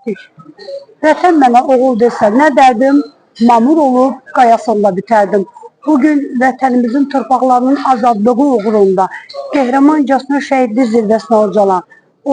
Vətən mənə oğul desə nə dərdim, mamur olub qayasında bitərdim. Bugün vətənimizin torpaqlarının azadlığı uğrunda qəhrəmancasına şəhidlik zirvəsinə ucalan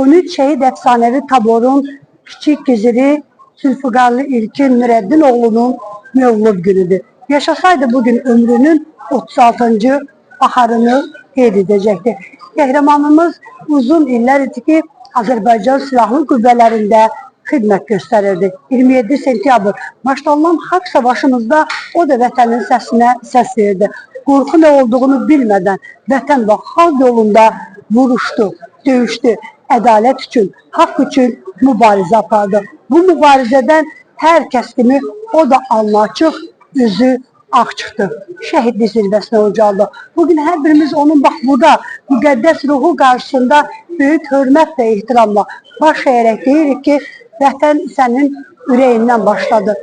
13 şəhid əfsanəvi taborun kiçik giziri Zülfüqarlı İlkin Nurəddin oğlunun mövlud günüdür. Yaşasaydı bugün ömrünün 36-cı baharını qeyd edəcəkdir. Qəhrəmanımız uzun illər idi ki, Azərbaycan Silahlı Qüvvələrində xidmət göstərirdi. 27 sentyabr başlanılan xalq savaşımızda o da vətənin səsinə səs verdi. Qorxu nə olduğunu bilmədən vətən və xalq yolunda vuruşdu, döyüşdü. Ədalət üçün, haqq üçün mübarizə apardı. Bu mübarizədən hər kəs kimi o da alnı açıq, üzü ağ çıxdı. Şəhidlik zirvəsinə ucaldı. Bugün hər birimiz onun bax burada müqəddəs ruhu qarşısında böyük hörmət və ehtiramla baş əyərək deyirik ki, vətən sənin ürəyindən başladı.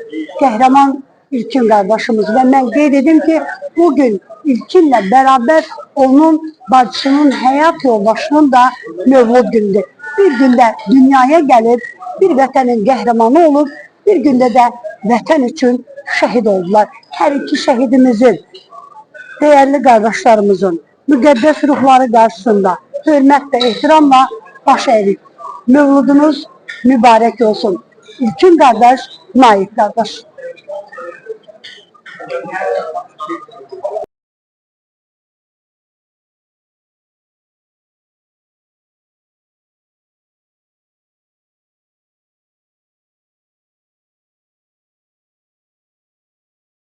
Qəhrəman İlkin qardaşımız və mən qeyd edim ki, bugün İlkinlə bərabər onun bacısının həyat yoldaşının da mövlud günüdür. Bir gündə dünyaya gəlib, bir vətənin qəhrəmanı olub, bir gündə də vətən üçün şəhid oldular. Hər iki şəhidimizin, dəyərli qardaşlarımızın müqəddəs ruhları qarşısında hörmət və ehtiramla baş əyirik. Mövludunuz mübarək olsun. İlkin qardaş, Naib qardaş.